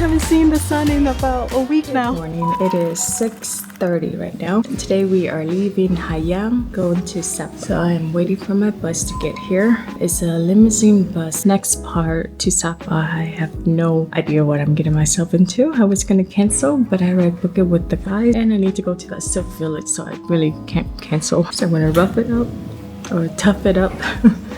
haven't seen the sun in about a week now. Good morning. It is 6:30 right now. Today we are leaving Hayam, going to Sapa. So I am waiting for my bus to get here. It's a limousine bus. Next part to Sapa. I have no idea what I'm getting myself into. I was gonna cancel, but I already booked it with the guy, and I need to go to that Silk Village, so I really can't cancel. So I'm gonna rough it up or tough it up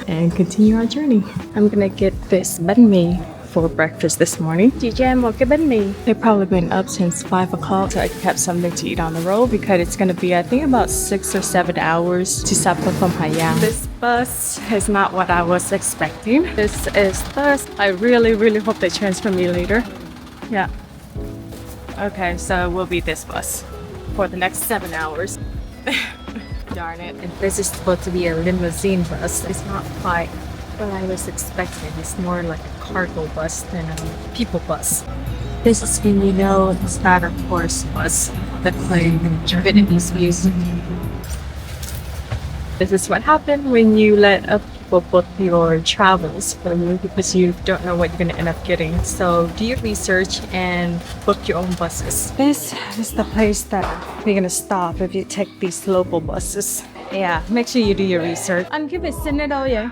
and continue our journey. I'm gonna get this banh mi for breakfast this morning. Chị cho em một cái bánh mì. They've probably been up since 5 o'clock, so I can have something to eat on the road because it's gonna be, I think, about 6 or 7 hours to Sapa from Hayam. This bus is not what I was expecting. This is bus. I really hope they transfer me later. Yeah. Okay, so it will be this bus for the next 7 hours. Darn it. And this is supposed to be a limousine bus. It's not quite what I was expecting. It's more like a cargo bus than a people bus. This is when you know it's not a tourist bus that playing Vietnamese music. This is what happened when you let a people book your travels for you because you don't know what you're going to end up getting. So do your research and book your own buses. This is the place that we're going to stop if you take these local buses. Yeah, make sure you do your research. Anh cái vệ sinh ở đâu vậy?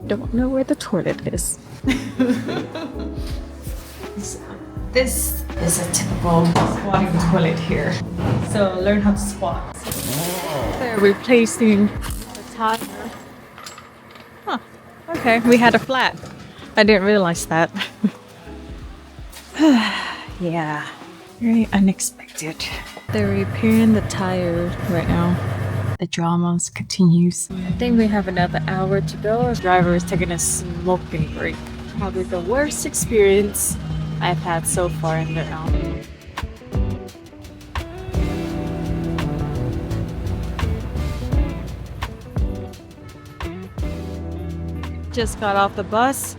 Don't know where the toilet is. This is a typical squatting toilet here. So learn how to squat. They're replacing the tire. Huh. Okay, we had a flat. I didn't realize that. Yeah, very unexpected. They're repairing the tire right now. The dramas continues. I think we have another hour to go. The driver is taking a smoking break. Probably the worst experience I've had so far in Vietnam. Just got off the bus.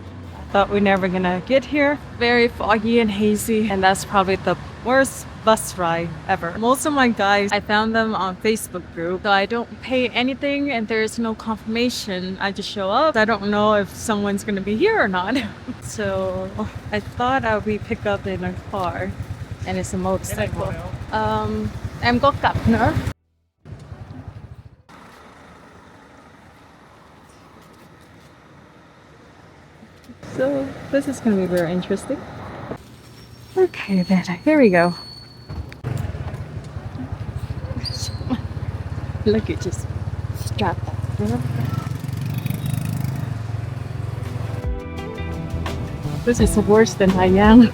Thought we're never gonna get here. Very foggy and hazy, and that's probably the worst bus ride ever. Most of my guys, I found them on Facebook group, so I don't pay anything and there's no confirmation. I just show up. I don't know if someone's gonna be here or not. So I thought I would be picked up in a car, and it's a motorcycle. Em có cặp nữa. So this is gonna be very interesting. Okay then, here we go. Look, it just got that. This is worse than Hayam.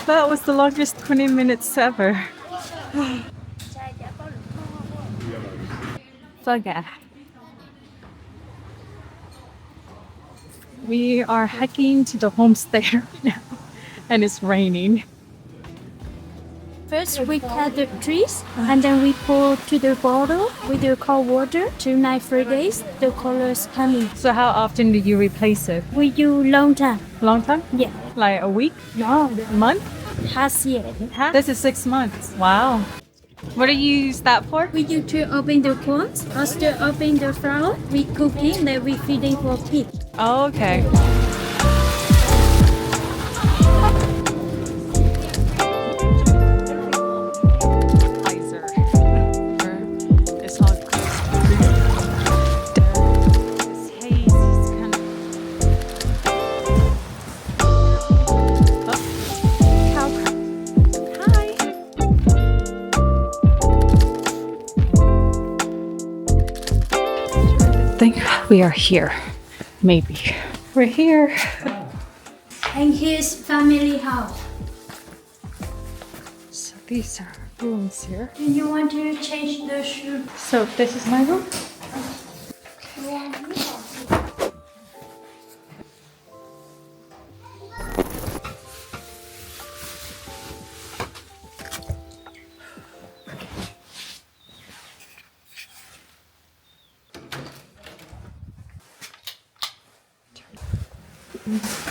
That was the longest 20 minutes ever. Forget. We are hiking to the homestay right now, and it's raining. First, we cut the trees, and then we pour to the bottle with the cold water. 2 nights, 3 days, the color is coming. So how often do you replace it? We do long time. Long time? Yeah. Like a week? No, A month? half year. This is 6 months. Wow. What do you use that for? We use to open the corns, after open the flour, we cooking, then we feeding for pig. Oh, okay. I think we are here. Maybe. We're here. And here's family house. So these are rooms here. Do you want to change the shoe? So this is my room.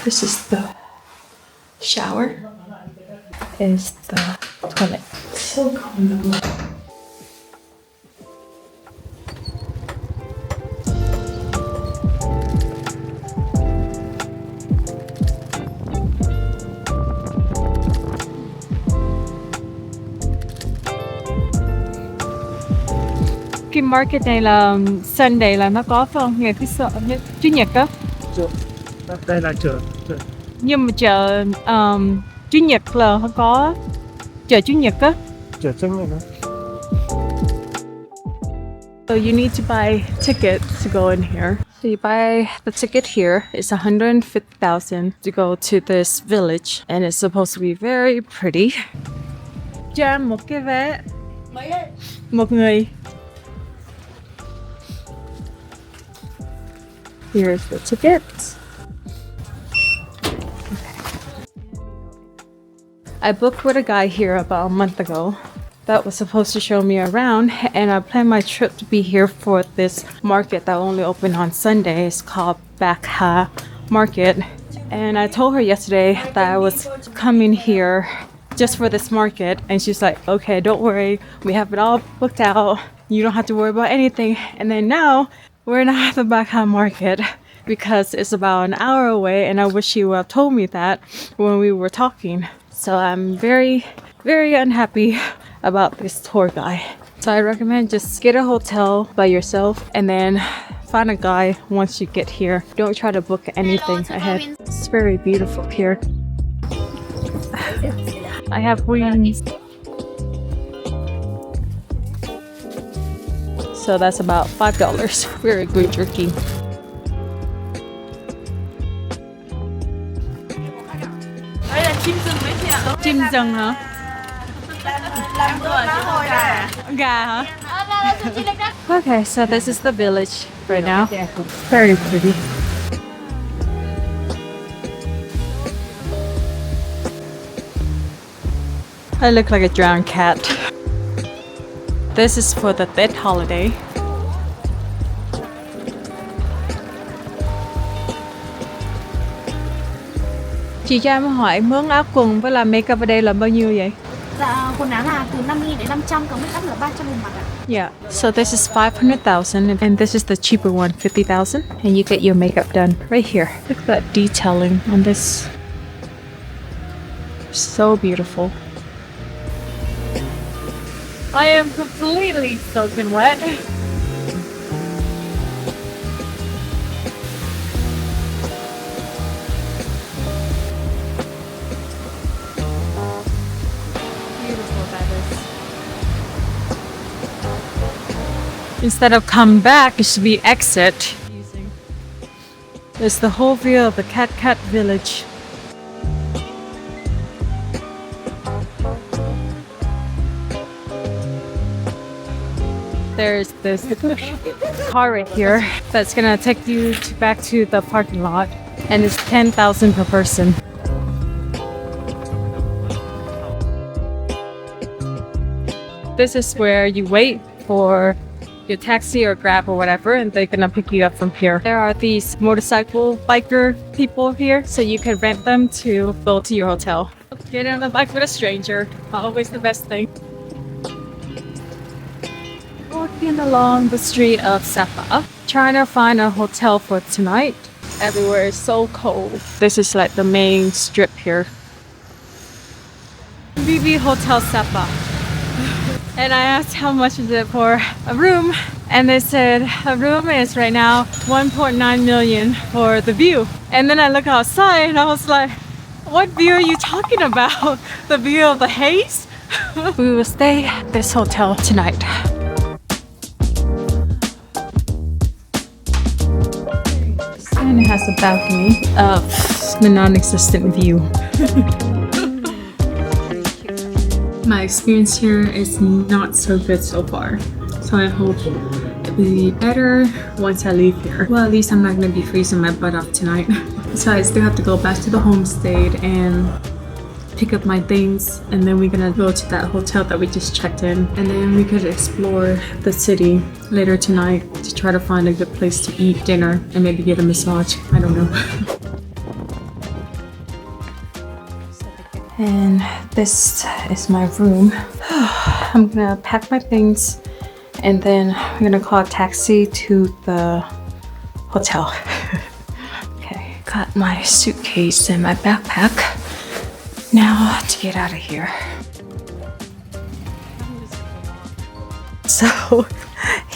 This is the shower. Is the toilet. So comfortable. market này là Sunday là nó có phải không? Ngày thứ sáu, Chủ nhật á. Đây là chợ Nhưng mà chợ Chủ nhật là không có chợ Chủ nhật á. chợ trứng này nữa. So you need to buy tickets to go in here. So you buy the ticket here. It's 150,000 to go to this village, and it's supposed to be very pretty. Cho em một cái vé. Một người. Here's the tickets. I booked with a guy here about a month ago that was supposed to show me around, and I planned my trip to be here for this market that only opened on Sunday. It's called Bakha Market. And I told her yesterday that I was coming here just for this market, and she's like, okay, don't worry, we have it all booked out, you don't have to worry about anything. And then now we're not at the Bakha Market because it's about an hour away, and I wish she would have told me that when we were talking. So I'm very, very unhappy about this tour guy. So I recommend just get a hotel by yourself and then find a guy once you get here. Don't try to book anything ahead. It's very beautiful here. I have wings. So that's about $5. Very good jerky. Chim rừng hả? Gà hả? Okay, so this is the village right now. Very pretty. I look like a drowned cat. This is for the Tết holiday. Chị cho em hỏi mướn áo quần với là makeup ở đây là bao nhiêu vậy? Dạ, quần áo là từ 5.000 đến 500, còn make up là 300 một mặt ạ. Yeah, so this is 500,000 and this is the cheaper one, 50,000, and you get your makeup done right here. Look at that detailing on this. So beautiful. I am completely soaking wet. Instead of come back, it should be exit. It's the whole view of the Cat village. There's this car right here that's gonna take you back to the parking lot, and it's 10,000 per person. This is where you wait for your taxi or Grab or whatever, and they're gonna pick you up from here. There are these motorcycle biker people here, so you can rent them to go to your hotel. Get on the bike with a stranger, always the best thing. Walking along the street of Sapa, trying to find a hotel for tonight. Everywhere is so cold. This is like the main strip here. BB Hotel Sapa. And I asked how much is it for a room, and they said a room is right now 1.9 million for the view. And then I look outside and I was like, what view are you talking about? The view of the haze? We will stay at this hotel tonight. And it has a balcony of the non-existent view. My experience here is not so good so far, so I hope it'll be better once I leave here. Well, at least I'm not going to be freezing my butt off tonight. So I still have to go back to the homestay and pick up my things, and then we're gonna go to that hotel that we just checked in, and then we could explore the city later tonight to try to find a good place to eat dinner and maybe get a massage. I don't know. And this is my room. I'm gonna pack my things and then I'm gonna call a taxi to the hotel. Okay, got my suitcase and my backpack. Now to get out of here. So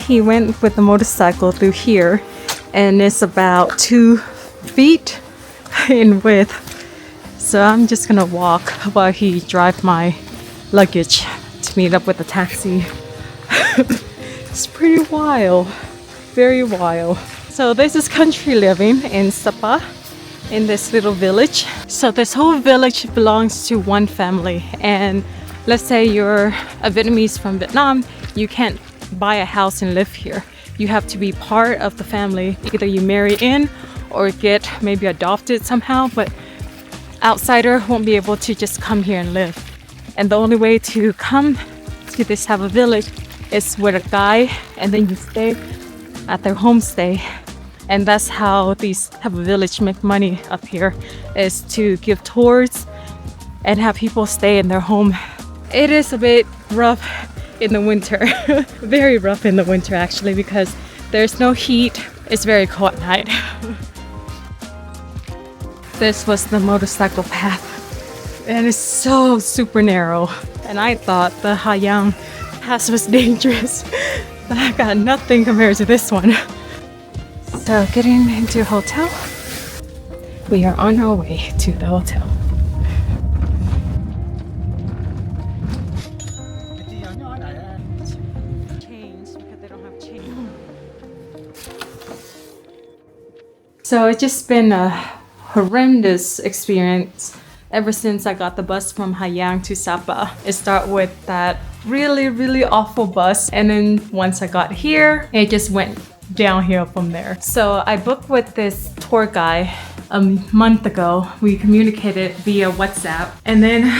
he went with the motorcycle through here, and it's about 2 feet in width. So I'm just gonna walk while he drives my luggage to meet up with the taxi. It's pretty wild, very wild. So this is country living in Sapa, in this little village. So this whole village belongs to one family, and let's say you're a Vietnamese from Vietnam, you can't buy a house and live here. You have to be part of the family. Either you marry in or get maybe adopted somehow, but outsider won't be able to just come here and live. And the only way to come to this type of village is with a guide, and then you stay at their homestay. And that's how these type of village make money up here, is to give tours and have people stay in their home. It is a bit rough in the winter, very rough in the winter actually, because there's no heat. It's very cold at night. This was the motorcycle path, and it's so super narrow. And I thought the Hayang pass was dangerous, but I got nothing compared to this one. So getting into a hotel, we are on our way to the hotel. So it's just been a horrendous experience ever since I got the bus from Hayang to Sapa. It started with that really awful bus, and then once I got here, it just went downhill from there. So I booked with this tour guide a month ago. We communicated via WhatsApp, and then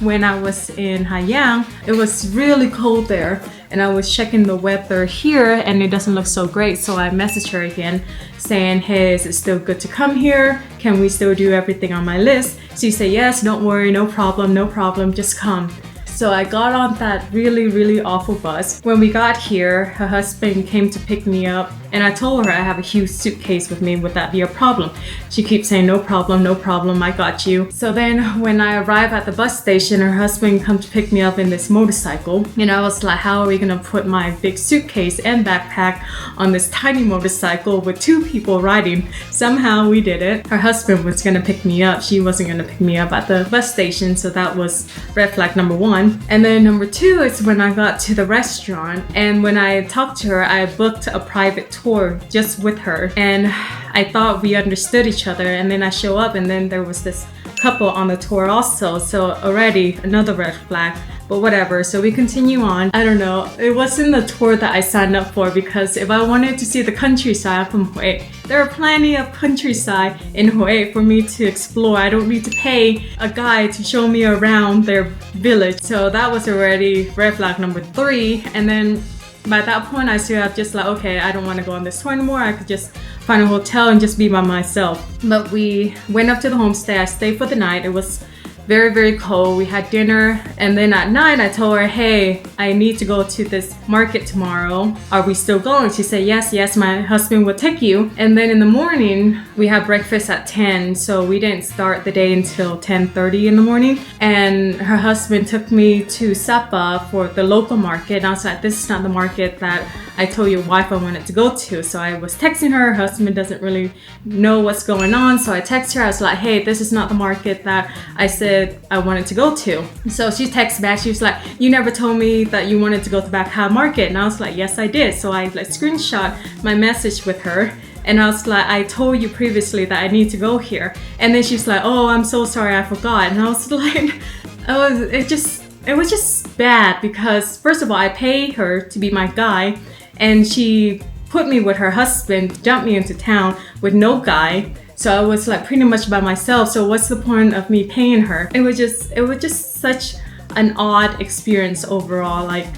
when I was in Hayang, it was really cold there, and I was checking the weather here and it doesn't look so great. So I messaged her again saying, hey, is it still good to come here? Can we still do everything on my list? She said, yes, don't worry, no problem, just come. So I got on that really awful bus. When we got here, her husband came to pick me up, and I told her I have a huge suitcase with me, would that be a problem? She keeps saying, no problem, I got you. So then when I arrived at the bus station, her husband comes to pick me up in this motorcycle, and I was like, how are we gonna put my big suitcase and backpack on this tiny motorcycle with 2 people riding? Somehow we did it. Her husband was gonna pick me up. She wasn't gonna pick me up at the bus station, so that was red flag number 1. And then number 2 is when I got to the restaurant, and when I talked to her, I booked a private tour just with her, and I thought we understood each other, and then I show up and then there was this couple on the tour also, so already another red flag, but whatever. So we continue on. I don't know, it wasn't the tour that I signed up for, because if I wanted to see the countryside from Hue, there are plenty of countryside in Hue for me to explore. I don't need to pay a guide to show me around their village. So that was already red flag number 3. And then by that point, I still have just like, okay, I don't want to go on this tour anymore. I could just find a hotel and just be by myself. But we went up to the homestay. I stayed for the night. It was very cold. We had dinner, and then at night I told her, hey, I need to go to this market tomorrow. Are we still going? She said, yes, my husband will take you. And then in the morning, we had breakfast at 10, so we didn't start the day until 10:30 in the morning. And her husband took me to Sapa for the local market, and I was like, this is not the market that I told your wife I wanted to go to. So I was texting her. Her husband doesn't really know what's going on, so I texted her. I was like, hey, this is not the market that I said I wanted to go to. So she texted back. She was like, you never told me that you wanted to go to Bacau Market. And I was like, yes, I did. So I like screenshot my message with her, and I was like, I told you previously that I need to go here. And then she's like, oh, I'm so sorry, I forgot. And I was like, it was just bad, because first of all, I paid her to be my guide, and she put me with her husband, dumped me into town with no guide. So I was like pretty much by myself. So what's the point of me paying her? It was just such an odd experience overall. Like,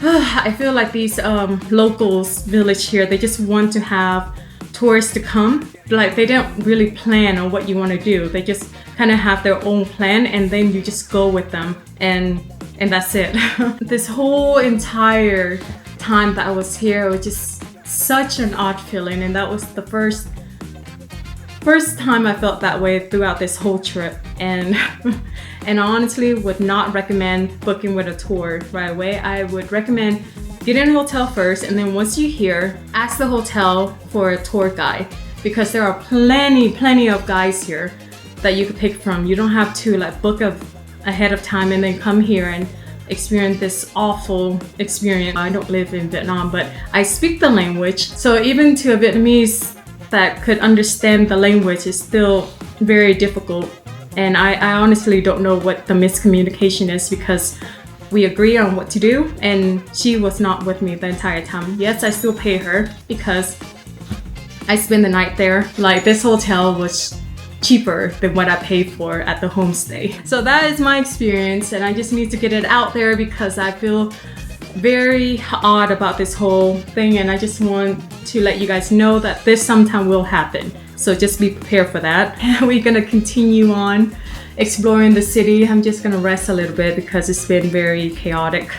I feel like these locals village here, they just want to have tourists to come. Like, they don't really plan on what you want to do. They just kind of have their own plan, and then you just go with them, and that's it. This whole entire time that I was here, it was just such an odd feeling, and that was the first time I felt that way throughout this whole trip. And I honestly would not recommend booking with a tour right away. I would recommend get in a hotel first, and then once you're here, ask the hotel for a tour guide, because there are plenty of guides here that you could pick from. You don't have to like book ahead of time and then come here and experience this awful experience. I don't live in Vietnam, but I speak the language, so even to a Vietnamese that could understand the language is still very difficult. And I honestly don't know what the miscommunication is, because we agree on what to do and she was not with me the entire time. Yes, I still pay her because I spent the night there. Like, this hotel was cheaper than what I paid for at the homestay. So that is my experience, and I just need to get it out there because I feel very odd about this whole thing, and I just want to let you guys know that this sometime will happen. So just be prepared for that. We're gonna continue on exploring the city. I'm just gonna rest a little bit because it's been very chaotic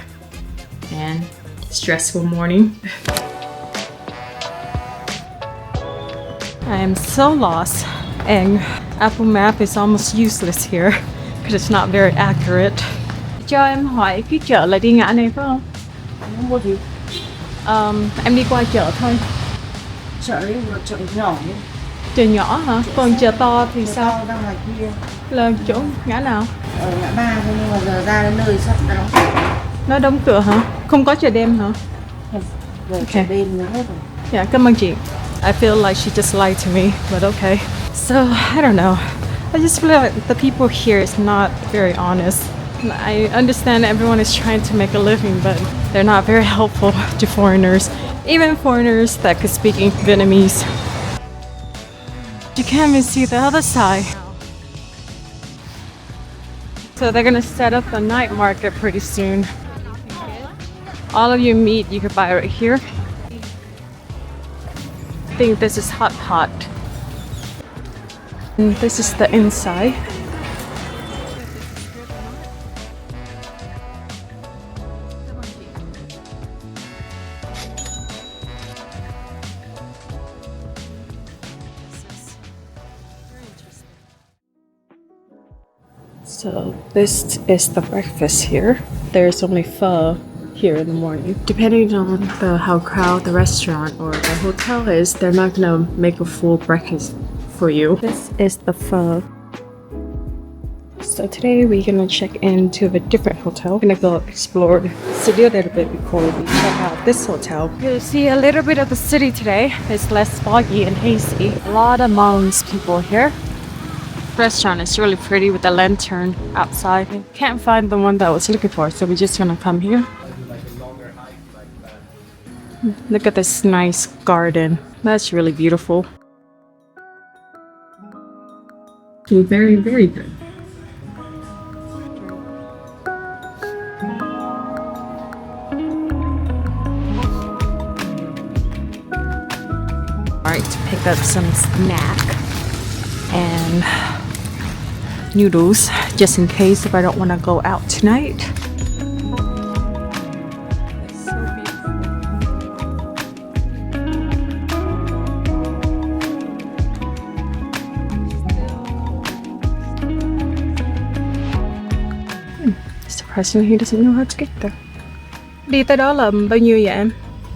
and stressful morning. I am so lost, and Apple Map is almost useless here because it's not very accurate. Cho em hỏi cái chợ là đi ngã này phải không? Mua gì? Em đi qua chợ thôi. Chợ đấy là chợ nhỏ nhé. Chợ nhỏ hả? Còn chợ to thì sao? To ra ngoài kia. Là chỗ ngã nào? Ở ngã ba thôi, nhưng mà giờ ra đến nơi sắp đã đóng cửa. Nó đóng cửa hả? Không có chợ đêm hả? Giờ chợ đêm nó hết rồi. Yeah, cảm ơn chị. I feel like she just lied to me, but okay. So, I don't know. I just feel like the people here is not very honest. I understand everyone is trying to make a living, but they're not very helpful to foreigners. Even foreigners that could speak Vietnamese. You can't even see the other side. So they're gonna set up a night market pretty soon. All of your meat you could buy right here. I think this is hot pot. And this is the inside. So this is the breakfast here. There's only pho here in the morning. Depending on how crowded the restaurant or the hotel is, they're not gonna make a full breakfast for you. This is the pho. So today we're gonna check into a different hotel. We're gonna go explore the city a little bit before we check out this hotel. You'll see a little bit of the city today. It's less foggy and hazy. A lot of Hmong's people here. Restaurant is really pretty with the lantern outside. I can't find the one that I was looking for, so we're just gonna come here. Look at this nice garden. That's really beautiful. Very, very good. Alright, to pick up some snack and noodles just in case if I don't want to go out tonight. It's so beautiful. Surprisingly, he doesn't know how to get there. Đi tới đó là bao nhiêu vậy em?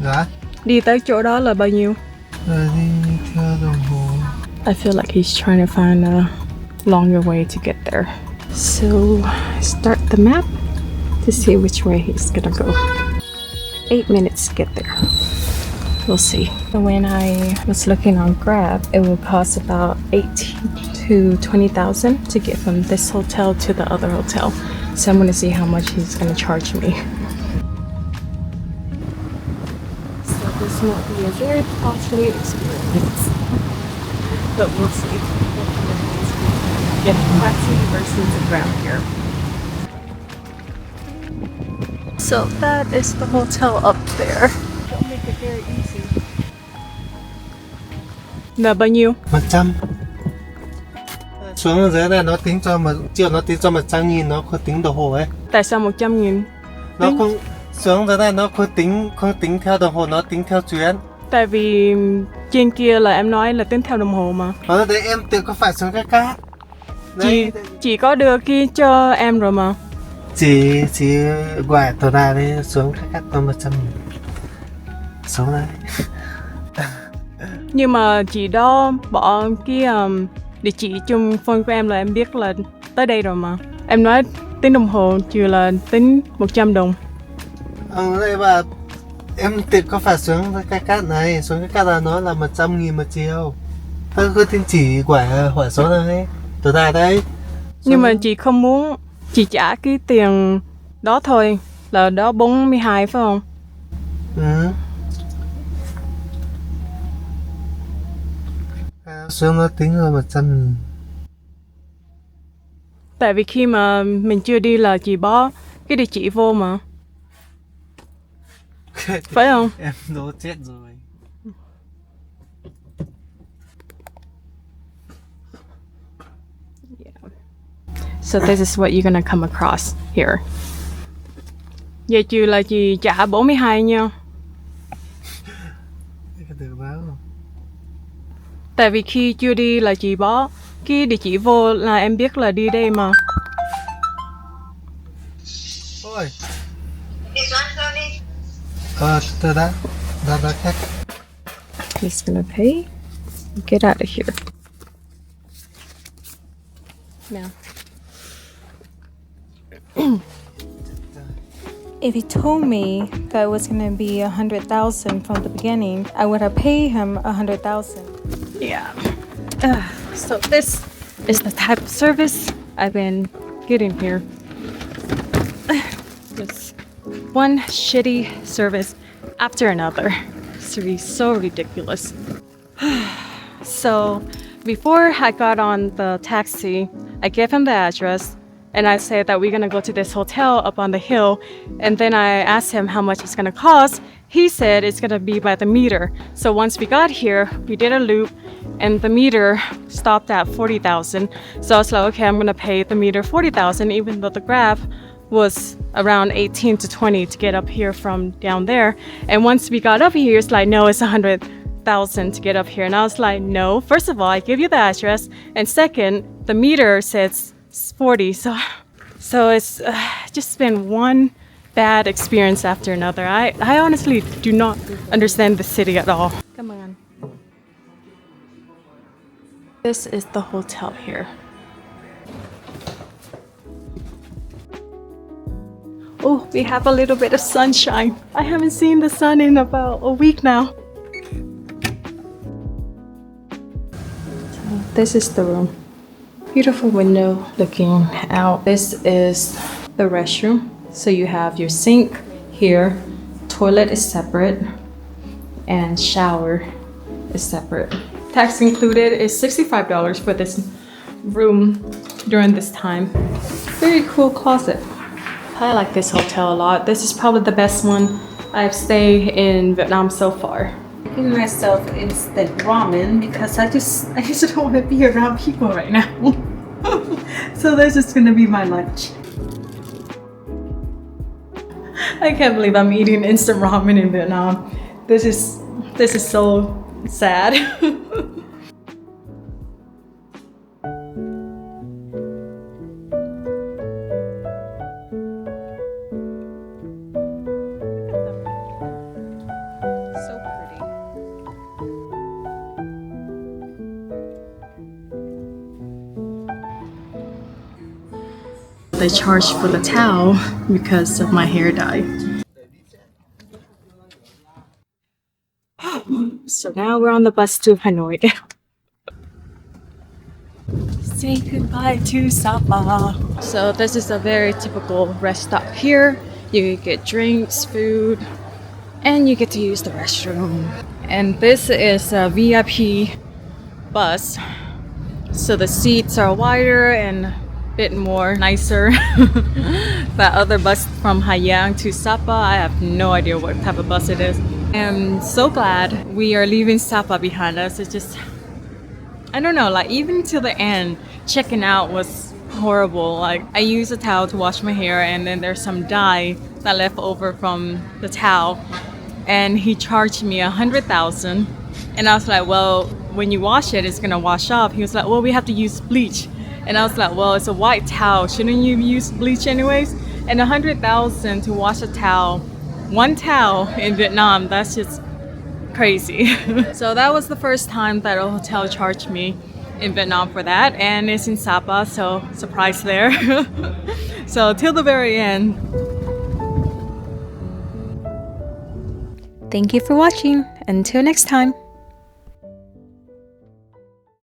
Dạ. Đi tới chỗ đó là bao nhiêu? Đi theo đồng hồ. I feel like he's trying to find a longer way to get there. So start the map to see which way he's gonna go. 8 minutes to get there. We'll see. So when I was looking on Grab, it would cost about 18 to 20,000 to get from this hotel to the other hotel. So I'm gonna see how much he's gonna charge me. So this might be a very costly experience. But we'll see. Get a taxi versus a Grab here. So that is the hotel up there. Don't make it very easy. Là bao nhiêu? 100. Xuống dưới này nó tính cho mà chiều nó tính cho 100.000, nó không tính đồng hồ ấy. Tại sao 100.000? Nó không xuống dưới này nó không tính theo đồng hồ, nó tính theo chuyến. Tại vì trên kia là em nói là tính theo đồng hồ mà. Đấy em tự có phải xuống cái cát. Chị có đưa kia cho em rồi mà. Chị gọi tàu đà đi xuống cái cát tầm 100.000. Xuống đây. Nhưng mà chị đó bỏ cái địa chỉ chung phone của em là em biết là tới đây rồi mà. Em nói tính đồng hồ trừ là tính 100 đồng. Đây bà, em tiện có phải xuống cái cát này, xuống cái cát là nó là 100.000 một chiều. Thôi cứ tin chỉ hỏi số này, từ tại đây. Nhưng mà chị không muốn, chị trả cái tiền đó thôi, là đó 42 phải không? Ừ. Xuống nó tính là 100. Tại vì khi mà mình chưa đi là chị bỏ cái địa chỉ vô mà. Phải không? Em đố chết rồi. So this is what you're gonna come across here. Vậy trừ là chị trả 42 nha. Được báo. Tại vì khi chưa đi là chị bỏ cái địa chỉ vô là em biết là đi đây mà. Ôi. Từ đó khách. He's gonna pay. Get out of here. Now. If he told me that it was gonna be 100,000 from the beginning, I would have paid him 100,000. Yeah. So this is the type of service I've been getting here. Just one shitty service after another. It's so ridiculous. So before I got on the taxi, I gave him the address and I said that we're gonna go to this hotel up on the hill. And then I asked him how much it's gonna cost. He said it's gonna be by the meter. So once we got here, we did a loop and the meter stopped at 40,000. So I was like, okay, I'm gonna pay the meter 40,000, even though the Grab was around 18 to 20 to get up here from down there. And once we got up here, it's like, no, it's 100,000 to get up here. And I was like, no, first of all, I give you the address. And second, the meter says 40. So it's just been one bad experience after another. I honestly do not understand the city at all. Come on. This is the hotel here. Oh, we have a little bit of sunshine. I haven't seen the sun in about a week now. So this is the room. Beautiful window looking out. This is the restroom. So you have your sink here, toilet is separate, and shower is separate. Tax included is $65 for this room during this time. Very cool closet. I like this hotel a lot. This is probably the best one I've stayed in Vietnam so far. Making myself instant ramen because I just don't want to be around people right now. So this is gonna be my lunch. I can't believe I'm eating instant ramen in Vietnam. This is so sad. They charged for the towel because of my hair dye. So now we're on the bus to Hanoi. Say goodbye to Sapa. So this is a very typical rest stop here. You get drinks, food, and you get to use the restroom. And this is a VIP bus. So the seats are wider and bit more nicer. That other bus from Hayang to Sapa, I have no idea what type of bus it is. I'm so glad we are leaving Sapa behind us. It's just, I don't know, like even till the end, checking out was horrible. Like I used a towel to wash my hair and then there's some dye that left over from the towel and he charged me 100,000 and I was like, well, when you wash it, it's gonna wash off. He was like, well, we have to use bleach. And I was like, well, it's a white towel. Shouldn't you use bleach anyways? And 100,000 to wash a towel, one towel in Vietnam, that's just crazy. So that was the first time that a hotel charged me in Vietnam for that, and it's in Sapa, so surprise there. So till the very end. Thank you for watching. Until next time.